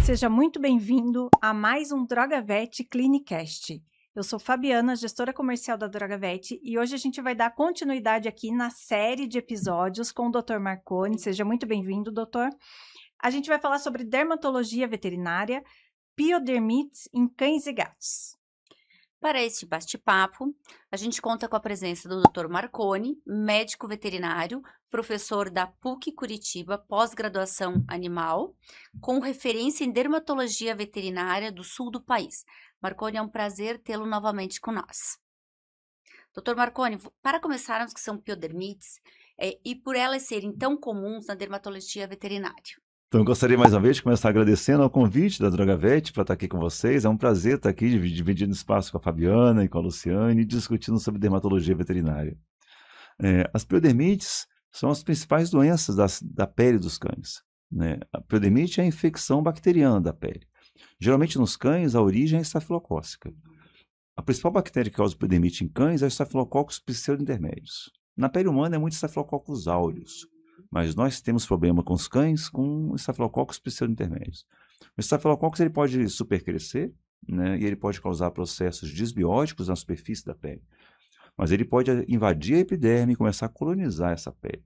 Seja muito bem-vindo a mais um DrogaVet Clinicast. Eu sou Fabiana, gestora comercial da DrogaVet, e hoje a gente vai dar continuidade aqui na série de episódios com o Dr. Marconi. Seja muito bem-vindo, doutor. A gente vai falar sobre dermatologia veterinária, piodermites em cães e gatos. Para este bate-papo, a gente conta com a presença do Dr. Marconi, médico veterinário, professor da PUC Curitiba, pós-graduação animal, com referência em dermatologia veterinária do sul do país. Marconi, é um prazer tê-lo novamente com nós. Dr. Marconi, para começarmos, que são piodermites, e por elas serem tão comuns na dermatologia veterinária. Então, eu gostaria mais uma vez de começar agradecendo ao convite da DrogaVet para estar aqui com vocês. É um prazer estar aqui dividindo espaço com a Fabiana e com a Luciane, discutindo sobre dermatologia veterinária. As piodermites são as principais doenças da pele dos cães, né? A piodermite é a infecção bacteriana da pele. Geralmente nos cães a origem é estafilocócica. A principal bactéria que causa piodermite em cães é o Staphylococcus pseudointermédios. Na pele humana é muito Staphylococcus aureus. Mas nós temos problema com os cães com Staphylococcus pseudointermédios. O Staphylococcus ele pode supercrescer, né, e ele pode causar processos disbióticos na superfície da pele. Mas ele pode invadir a epiderme e começar a colonizar essa pele,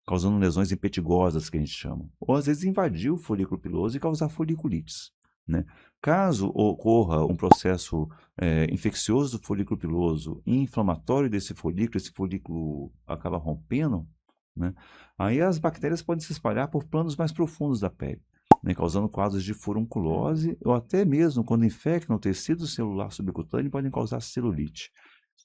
causando lesões impetigosas, que a gente chama. Ou às vezes invadir o folículo piloso e causar foliculites, né? Caso ocorra um processo infeccioso do folículo piloso e inflamatório desse folículo, esse folículo acaba rompendo, né? Aí as bactérias podem se espalhar por planos mais profundos da pele, né? Causando quadros de furunculose ou até mesmo, quando infectam o tecido celular subcutâneo, podem causar celulite.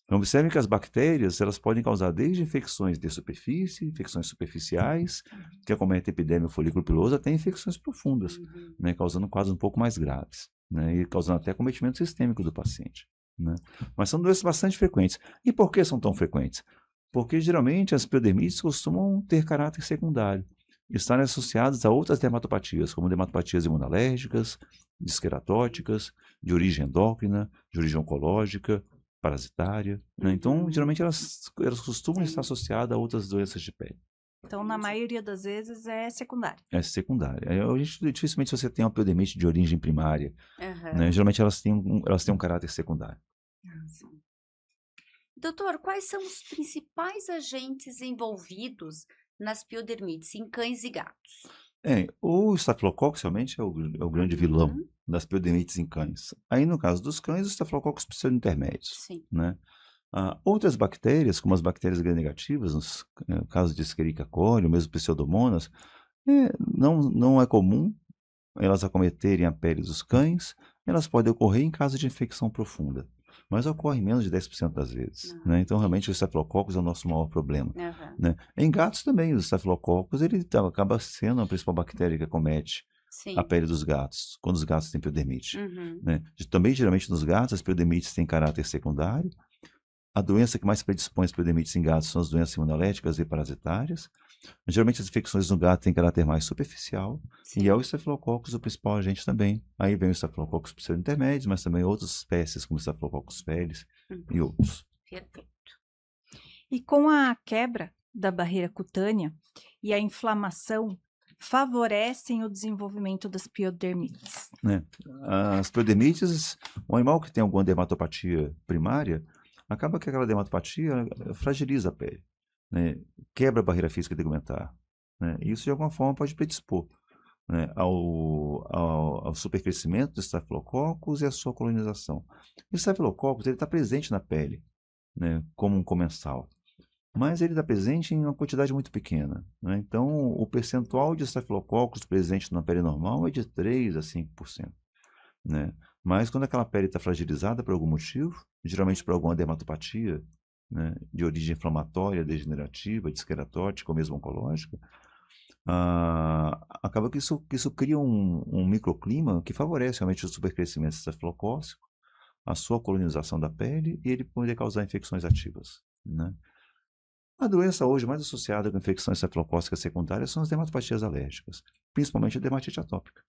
Então, observem que as bactérias elas podem causar desde infecções de superfície, infecções superficiais, que acometem a epiderme e o folículo piloso, até infecções profundas, né? Causando quadros um pouco mais graves, né? E causando até acometimento sistêmico do paciente, né? Mas são doenças bastante frequentes. E por que são tão frequentes? Porque geralmente as piodermites costumam ter caráter secundário, estarem associadas a outras dermatopatias, como dermatopatias imunolérgicas, disqueratóticas, de origem endócrina, de origem oncológica, parasitária, né? Então, geralmente elas costumam estar associadas a outras doenças de pele. Então, na maioria das vezes, é secundário. É secundária. Dificilmente você tem uma piodermite de origem primária, Uhum. né? Geralmente elas têm um caráter secundário. Doutor, quais são os principais agentes envolvidos nas piodermites em cães e gatos? O Staphylococcus realmente é o grande vilão das piodermites em cães. Aí, no caso dos cães, o Staphylococcus pseudointermédios, Sim. né? Outras bactérias, como as bactérias gram-negativas, no caso de Escherichia coli, ou mesmo Pseudomonas, não é comum elas acometerem a pele dos cães. Elas podem ocorrer em caso de infecção profunda, mas ocorre menos de 10% das vezes, né? Então, realmente, o Staphylococcus é o nosso maior problema, né? Em gatos também, o Staphylococcus ele acaba sendo a principal bactéria que acomete a Sim. pele dos gatos, quando os gatos têm piodermite, Uhum. né? Também, geralmente, nos gatos, as piodermites têm caráter secundário. A doença que mais predispõe as piodermites em gatos são as doenças imunolérgicas e parasitárias. Geralmente as infecções no gato têm caráter mais superficial. Sim. E é o Staphylococcus o principal agente também. Aí vem o Staphylococcus pseudointermédios, mas também outras espécies como o Staphylococcus felis e outros. Perfeito. E com a quebra da barreira cutânea e a inflamação, favorecem o desenvolvimento das piodermites. As piodermites, um animal que tem alguma dermatopatia primária, acaba que aquela dermatopatia fragiliza a pele, né? Quebra a barreira física tegumentar, né? Isso de alguma forma pode predispor, né, ao supercrescimento do Staphylococcus e à sua colonização. O Staphylococcus está presente na pele, né, como um comensal, mas ele está presente em uma quantidade muito pequena, né? Então, o percentual de Staphylococcus presente na pele normal é de 3 a 5%, né? Mas quando aquela pele está fragilizada por algum motivo, geralmente por alguma dermatopatia, né, de origem inflamatória, degenerativa, disqueratótica ou mesmo oncológica, acaba que isso cria um microclima que favorece realmente o supercrescimento estafilocócico, a sua colonização da pele e ele pode causar infecções ativas, né? A doença hoje mais associada com infecções estafilocócicas secundárias são as dermatopatias alérgicas, principalmente a dermatite atópica.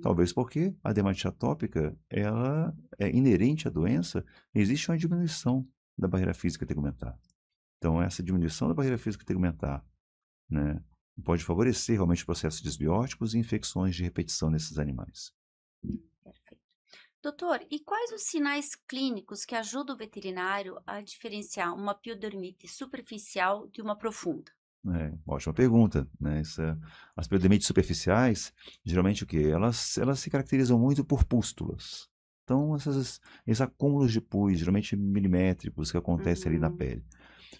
Talvez porque a dermatite atópica ela é inerente à doença, existe uma diminuição da barreira física tegumentar. Então, essa diminuição da barreira física tegumentar, né, pode favorecer realmente processos desbióticos e infecções de repetição nesses animais. Perfeito. Doutor, e quais os sinais clínicos que ajudam o veterinário a diferenciar uma piodermite superficial de uma profunda? Ótima pergunta, né? As piodermites superficiais, geralmente o quê? Elas se caracterizam muito por pústulas. Então, esses acúmulos de pus, geralmente milimétricos, que acontecem ali na Uhum. pele.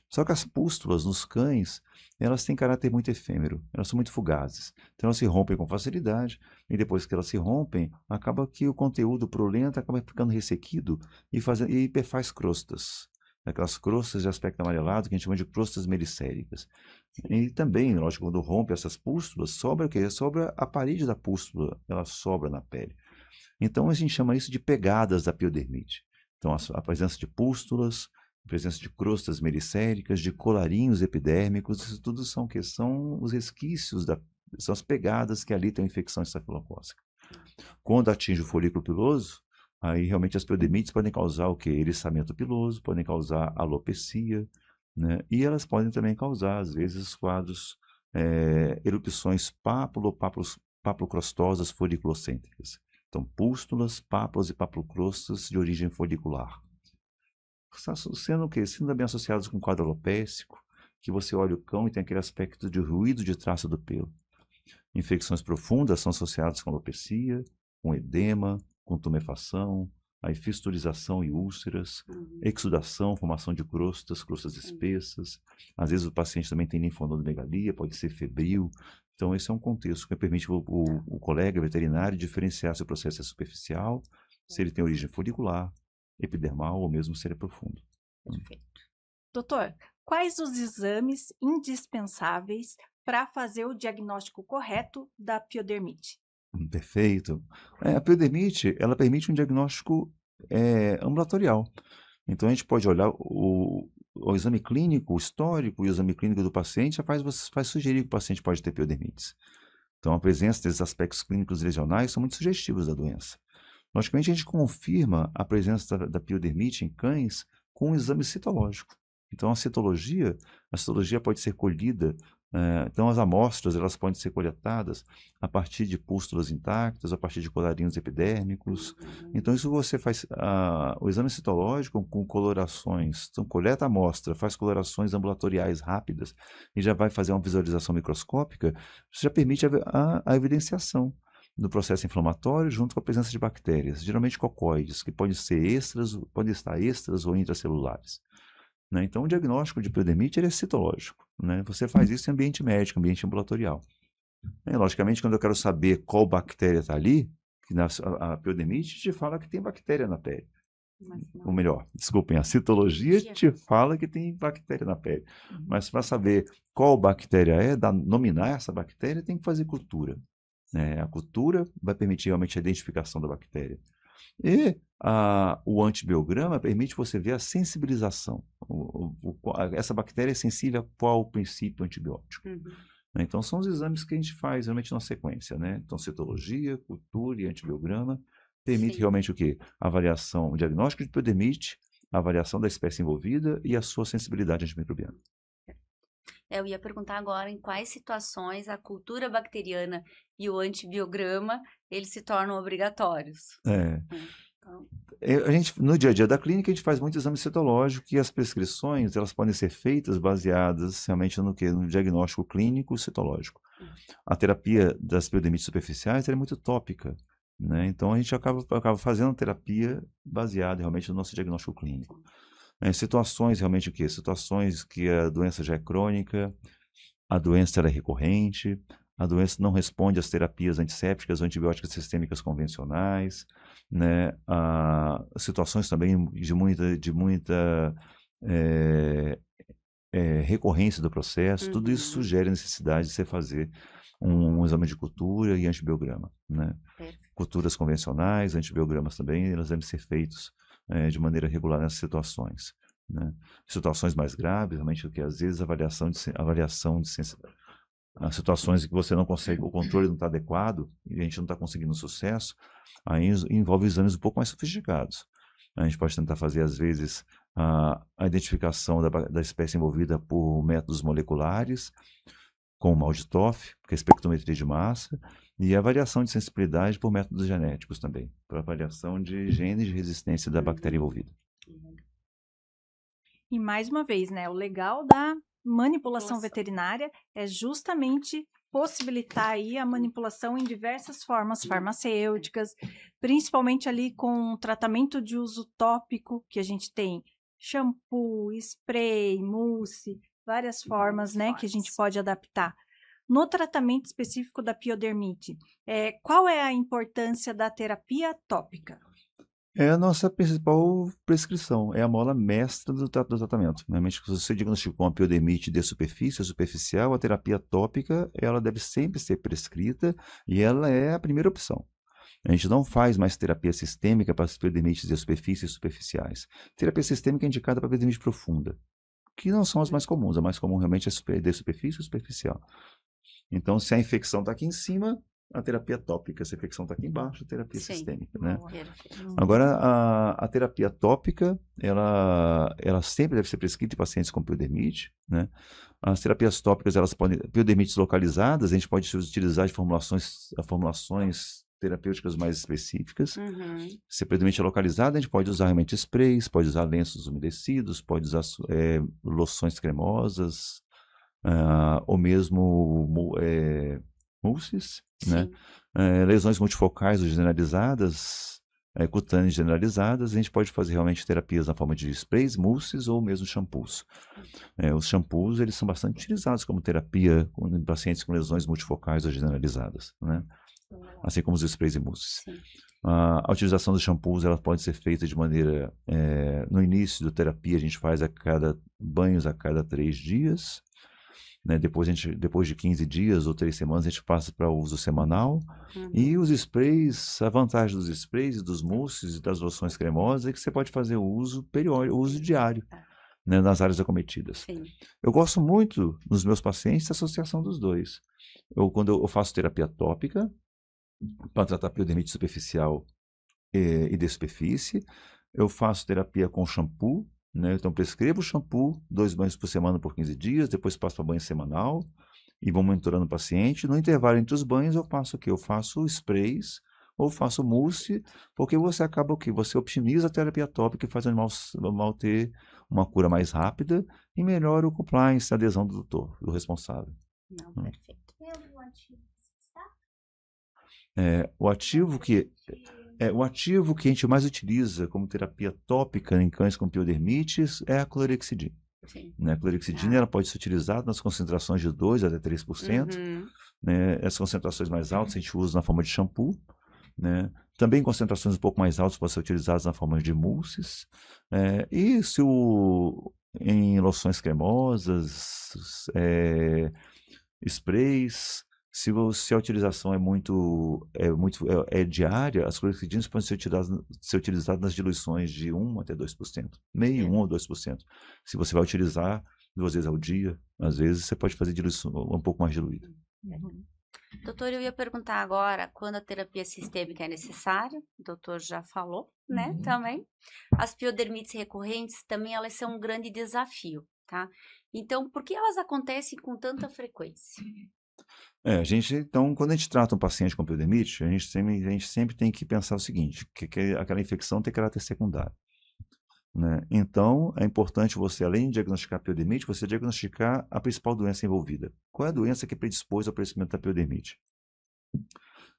Só que as pústulas nos cães, elas têm caráter muito efêmero, elas são muito fugazes. Então elas se rompem com facilidade, e depois que elas se rompem, acaba que o conteúdo purulento acaba ficando ressequido e perfaz crostas. Aquelas crostas de aspecto amarelado que a gente chama de crostas mericéricas. E também, lógico, quando rompe essas pústulas, sobra o quê? Sobra a parede da pústula, ela sobra na pele. Então a gente chama isso de pegadas da piodermite. Então a presença de pústulas, a presença de crostas mericéricas, de colarinhos epidérmicos, isso tudo são o quê? São os resquícios, são as pegadas que ali tem a infecção estafilocócica. Quando atinge o folículo piloso, aí realmente as piodermites podem causar o quê? Eriçamento piloso, podem causar alopecia, né? E elas podem também causar, às vezes, os quadros, erupções papulocrostosas foliculocêntricas. Então, pústulas, pápulas e papulocrostas de origem folicular. Sendo o quê? Sendo bem associados com quadro alopécico, que você olha o cão e tem aquele aspecto de ruído de traço do pelo. Infecções profundas são associadas com alopecia, com edema, com tumefação, aí fisturização e úlceras, exudação, formação de crostas espessas. Às vezes o paciente também tem linfonodomegalia, pode ser febril. Então esse é um contexto que permite o colega veterinário diferenciar se o processo é superficial, se ele tem origem folicular, epidermal ou mesmo se ele é profundo. Perfeito. Doutor, quais os exames indispensáveis para fazer o diagnóstico correto da piodermite? Perfeito. A piodermite, ela permite um diagnóstico ambulatorial. Então, a gente pode olhar o exame clínico, o histórico e o exame clínico do paciente faz sugerir que o paciente pode ter piodermites. Então, a presença desses aspectos clínicos lesionais são muito sugestivos da doença. Logicamente, a gente confirma a presença da piodermite em cães com um exame citológico. Então, a citologia pode ser colhida, então as amostras elas podem ser coletadas a partir de pústulas intactas, a partir de colarinhos epidérmicos. Então, isso você faz o exame citológico com colorações. Então, coleta a amostra, faz colorações ambulatoriais rápidas e já vai fazer uma visualização microscópica, isso já permite a evidenciação do processo inflamatório junto com a presença de bactérias, geralmente cocóides, que podem estar extras ou intracelulares. Né? Então, o diagnóstico de piodermite é citológico. Né? Você faz isso em ambiente médico, ambiente ambulatorial. Logicamente, quando eu quero saber qual bactéria está ali, a piodermite te fala que tem bactéria na pele. Ou melhor, desculpem, a citologia te fala que tem bactéria na pele. Mas para saber qual bactéria nominar essa bactéria, tem que fazer cultura. A cultura vai permitir realmente a identificação da bactéria. E o antibiograma permite você ver a sensibilização. Essa bactéria é sensível a qual princípio antibiótico? Então, são os exames que a gente faz realmente na sequência. Né? Então, citologia, cultura e antibiograma permite realmente o quê? A avaliação, o diagnóstico de piodermite, a avaliação da espécie envolvida e a sua sensibilidade antimicrobiana. Eu ia perguntar agora em quais situações a cultura bacteriana e o antibiograma eles se tornam obrigatórios. No dia a dia da clínica, a gente faz muito exame citológico e as prescrições elas podem ser feitas baseadas realmente no diagnóstico clínico citológico. A terapia das piodermites superficiais é muito tópica, né? Então a gente acaba fazendo terapia baseada realmente no nosso diagnóstico clínico. Situações realmente o quê? Situações que a doença já é crônica, a doença ela é recorrente, a doença não responde às terapias antissépticas ou antibióticas sistêmicas convencionais, né? Situações também de muita recorrência do processo, tudo isso sugere a necessidade de você fazer um exame de cultura e antibiograma, né? Culturas convencionais, antibiogramas também, elas devem ser feitos de maneira regular nessas situações. Né? Situações mais graves, realmente, que às vezes situações em que você não consegue, o controle não está adequado e a gente não está conseguindo sucesso, aí envolve exames um pouco mais sofisticados. A gente pode tentar fazer, às vezes, a identificação da espécie envolvida por métodos moleculares, como o Mal-de-Toff, que é a espectrometria de massa, E a avaliação de sensibilidade por métodos genéticos também, para avaliação de genes de resistência da bactéria envolvida. E mais uma vez, né, o legal da manipulação veterinária é justamente possibilitar aí a manipulação em diversas formas farmacêuticas, principalmente ali com tratamento de uso tópico, que a gente tem shampoo, spray, mousse, várias formas, né, que a gente pode adaptar. No tratamento específico da piodermite, qual é a importância da terapia tópica? É a nossa principal prescrição, é a mola mestra do tratamento. Normalmente, se você diagnosticou uma piodermite de superfície ou superficial, a terapia tópica, ela deve sempre ser prescrita e ela é a primeira opção. A gente não faz mais terapia sistêmica para as piodermites de superfície e superficiais. Terapia sistêmica é indicada para piodermite profunda, que não são as mais comuns. A mais comum realmente é de superfície e superficial. Então, se a infecção está aqui em cima, a terapia tópica. Se a infecção está aqui embaixo, a terapia sistêmica, né? Agora, a terapia tópica, ela sempre deve ser prescrita em pacientes com piodermite, né? As terapias tópicas, elas podem, piodermites localizadas, a gente pode utilizar de formulações terapêuticas mais específicas. Se a piodermite é localizada, a gente pode usar realmente sprays, pode usar lenços umedecidos, pode usar loções cremosas, ou mesmo mousses, né? Lesões multifocais ou generalizadas, cutâneas generalizadas, a gente pode fazer realmente terapias na forma de sprays, mousses ou mesmo shampoos. Os shampoos, eles são bastante utilizados como terapia em pacientes com lesões multifocais ou generalizadas, né? Assim como os sprays e mousses. A utilização dos shampoos, ela pode ser feita de maneira, no início da terapia, a gente faz banhos a cada 3 dias, né? Depois de 15 dias ou 3 semanas, a gente passa para o uso semanal. E os sprays, a vantagem dos sprays, dos mousses e das loções cremosas é que você pode fazer o uso periódico, o uso diário, né, nas áreas acometidas. Eu gosto muito, nos meus pacientes, da associação dos dois. Quando eu faço terapia tópica, para tratar piodermite superficial e de superfície, eu faço terapia com shampoo, né? Então, prescrevo o shampoo, 2 banhos por semana por 15 dias, depois passo para banho semanal e vou monitorando o paciente. No intervalo entre os banhos, eu faço o quê? Eu faço sprays ou faço mousse, porque você acaba o quê? Você optimiza a terapia tópica e faz o animal ter uma cura mais rápida e melhora o compliance, a adesão do doutor, do responsável. Perfeito. O ativo que a gente mais utiliza como terapia tópica em cães com piodermites é a clorexidina. Né? A clorexidina ela pode ser utilizada nas concentrações de 2 até 3%. Né? As concentrações mais altas a gente usa na forma de shampoo. Né? Também concentrações um pouco mais altas podem ser utilizadas na forma de mousses. E em loções cremosas, sprays. Se a utilização é diária, as clorexidinas podem ser utilizadas nas diluições de 1 até 2%. Meio, 1 ou 2%. Se você vai utilizar 2 vezes ao dia, às vezes você pode fazer diluição um pouco mais diluída. Doutor, eu ia perguntar agora, quando a terapia sistêmica é necessária, o doutor já falou, né, também. As piodermites recorrentes também, elas são um grande desafio, tá? Então, por que elas acontecem com tanta frequência? Então, quando a gente trata um paciente com piodermite, a gente sempre tem que pensar o seguinte, que aquela infecção tem caráter secundário. Né? Então, é importante você, além de diagnosticar a piodermite, você diagnosticar a principal doença envolvida. Qual é a doença que predispôs ao aparecimento da piodermite?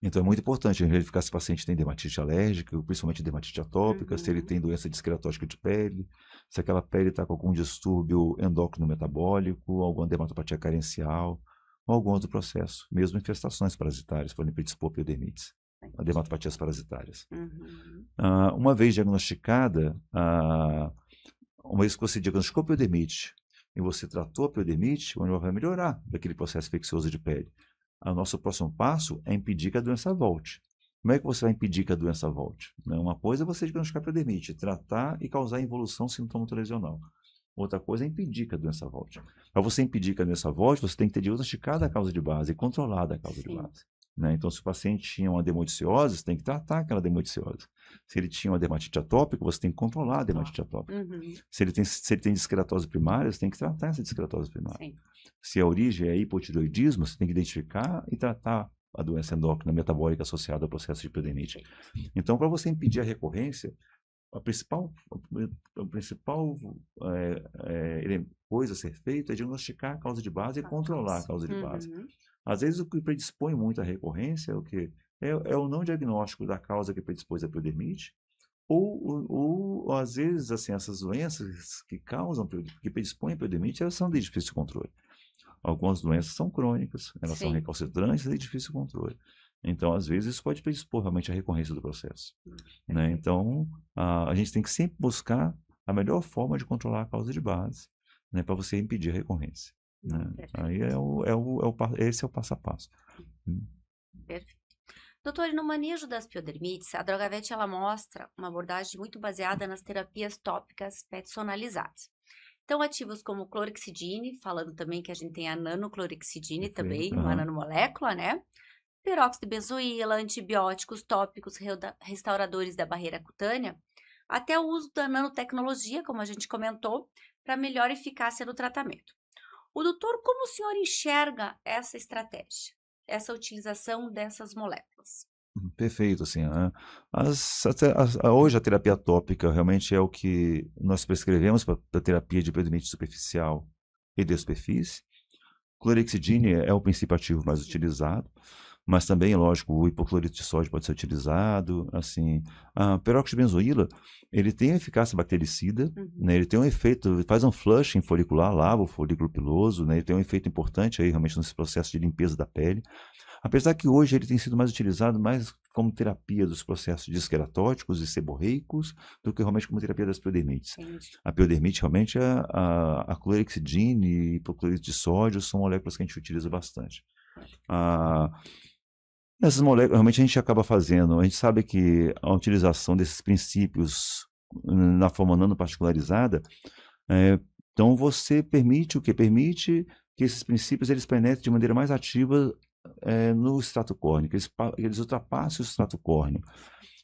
Então, é muito importante verificar se o paciente tem dermatite alérgica, principalmente dermatite atópica, se ele tem doença desqueratótica de pele, se aquela pele está com algum distúrbio endócrino metabólico, alguma dermatopatia carencial, ou algum outro processo, mesmo infestações parasitárias podem predispor piodermites, a dermatopatias parasitárias. Uma vez diagnosticada, uma vez que você diagnosticou piodermite e você tratou a piodermite, o animal vai melhorar daquele processo infeccioso de pele. O nosso próximo passo é impedir que a doença volte. Como é que você vai impedir que a doença volte? Uma coisa é você diagnosticar a piodermite, tratar e causar involução sintomatologional. Outra coisa é impedir que a doença volte. Para você impedir que a doença volte, você tem que ter diagnosticado a causa de base e controlado a causa de base. Né? Então, se o paciente tinha uma dermaticiose, você tem que tratar aquela dermaticiose. Se ele tinha uma dermatite atópica, você tem que controlar a dermatite atópica. Se ele tem desqueratose primária, você tem que tratar essa desqueratose primária. Se a origem é hipotireoidismo, você tem que identificar e tratar a doença endócrina metabólica associada ao processo de piodermite. Então, para você impedir a recorrência, a principal coisa a ser feita é diagnosticar a causa de base e controlar a causa de base. Às vezes, o que predispõe muito à recorrência é o quê? É o não diagnóstico da causa que predispôs à piodermite, ou às vezes, assim, essas doenças que predispõem à piodermite, elas são de difícil controle. Algumas doenças são crônicas, elas são recalcitrantes e de difícil controle. Então, às vezes, isso pode predispor realmente à recorrência do processo. Né? Então, a gente tem que sempre buscar a melhor forma de controlar a causa de base, né, para você impedir a recorrência. Né? Aí esse é o passo a passo. Perfeito. Doutor, e no manejo das piodermites, a DrogaVet ela mostra uma abordagem muito baseada nas terapias tópicas personalizadas. Então, ativos como clorexidine, falando também que a gente tem a nanoclorexidine também, uma nanomolécula, né? Peróxido de benzoíla, antibióticos tópicos, restauradores da barreira cutânea, até o uso da nanotecnologia, como a gente comentou, para melhor eficácia no tratamento. O doutor, como o senhor enxerga essa estratégia, essa utilização dessas moléculas? Perfeito, assim, hoje a terapia tópica realmente é o que nós prescrevemos para a terapia de piodermite superficial e de superfície. Clorexidine é o princípio ativo mais utilizado, mas também, lógico, o hipoclorito de sódio pode ser utilizado, assim. A peróxido de benzoíla, ele tem eficácia bactericida, né? Ele tem um efeito, faz um flushing folicular, lava o folículo piloso, né? Ele tem um efeito importante aí realmente nesse processo de limpeza da pele. Apesar que hoje ele tem sido mais utilizado mais como terapia dos processos disqueratóticos e seborreicos do que realmente como terapia das piodermites. A piodermite realmente, a clorexidine e hipoclorito de sódio são moléculas que a gente utiliza bastante. Essas moléculas, realmente a gente acaba fazendo, a gente sabe que a utilização desses princípios na forma nanoparticularizada, então você permite o quê? Permite que esses princípios eles penetrem de maneira mais ativa no extrato córneo, que eles ultrapassem o extrato córneo,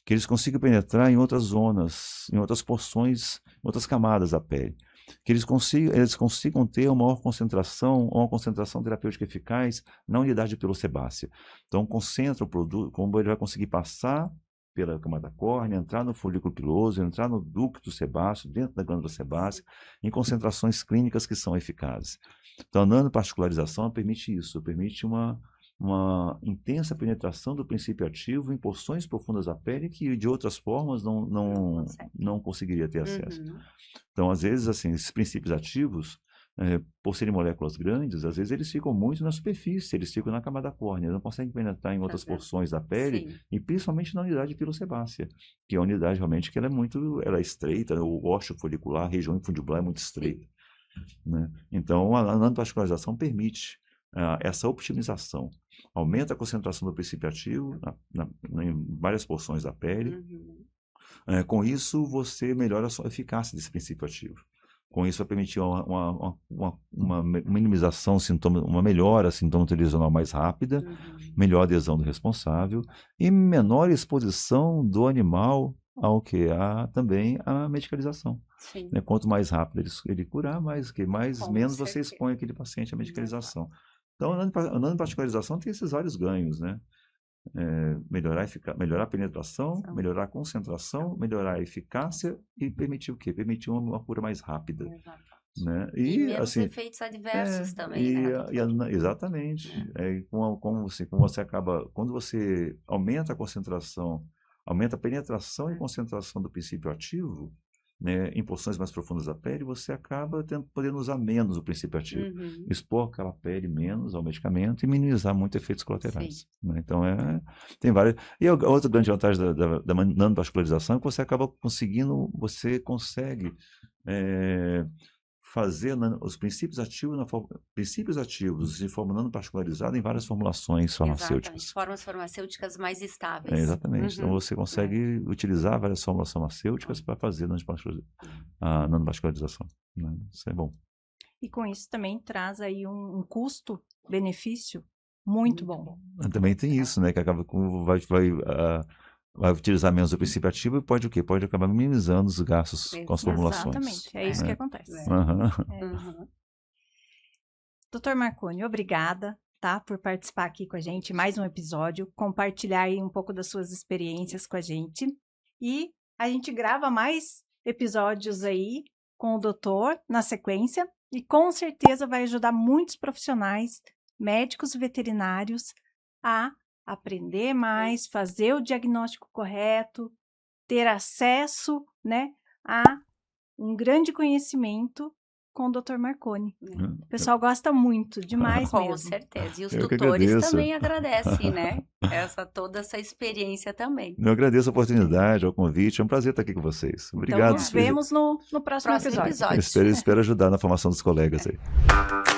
que eles consigam penetrar em outras zonas, em outras porções, em outras camadas da pele, que eles consigam ter uma concentração terapêutica eficaz na unidade pilosebácea. Então, concentra o produto, como ele vai conseguir passar pela camada córnea, entrar no folículo piloso, entrar no ducto sebáceo, dentro da glândula sebácea, em concentrações clínicas que são eficazes. Então, a nanoparticularização permite isso, permite uma intensa penetração do princípio ativo em porções profundas da pele que de outras formas não conseguiria ter acesso. Então, às vezes, assim, esses princípios ativos, por serem moléculas grandes, às vezes eles ficam muito na superfície, eles ficam na camada córnea, não conseguem penetrar em outras porções da pele, e principalmente na unidade pilosebácea, que é a unidade realmente que ela é estreita, o ósseo folicular, a região infundibular é muito estreita. Né? Então, a nanoparticularização permite essa optimização, aumenta a concentração do princípio ativo em várias porções da pele. Com isso, você melhora a sua eficácia desse princípio ativo. Com isso, vai permitir uma minimização, uma melhora sintomatológica mais rápida, melhor adesão do responsável e menor exposição do animal também a medicalização. Né? Quanto mais rápido ele curar, menos você expõe aquele paciente à medicalização. Então, a nanoparticularização tem esses vários ganhos, né? Melhorar a penetração, melhorar a concentração, melhorar a eficácia e permitir o quê? Permitir uma cura mais rápida. Né? E menos assim, efeitos adversos também, né? Exatamente. Quando você aumenta a concentração, aumenta a penetração e concentração do princípio ativo, né, em porções mais profundas da pele, você acaba podendo usar menos o princípio ativo, expor aquela pele menos ao medicamento e minimizar muito efeitos colaterais. Né? Então, tem várias. E a outra grande vantagem da nanoparticularização é que você consegue fazer os princípios ativos de forma nanoparticularizada em várias formulações farmacêuticas. Exatamente. Formas farmacêuticas mais estáveis. Exatamente. Então, você consegue utilizar várias fórmulas farmacêuticas para fazer a nanoparticularização. Né? Isso é bom. E com isso também traz aí um custo-benefício muito bom. Também tem isso, né? Que acaba vai utilizar menos o princípio ativo e pode o quê? Pode acabar minimizando os gastos com as formulações. Exatamente, é isso que acontece. Uhum. Doutor Marconi, obrigada. tá? Por participar aqui com a gente, mais um episódio, compartilhar aí um pouco das suas experiências com a gente. E a gente grava mais episódios aí com o doutor na sequência e com certeza vai ajudar muitos profissionais, médicos veterinários a aprender mais, fazer o diagnóstico correto, ter acesso, né, a um grande conhecimento com o Dr. Marconi. O pessoal gosta muito, demais Com mesmo. certeza. E os Eu que tutores agradeço. também agradecem, né? Toda essa experiência também. Eu agradeço a oportunidade, ao convite. É um prazer estar aqui com vocês. Então Obrigado. nos vemos no próximo episódio. Próximo episódio. Espero ajudar na formação dos colegas aí.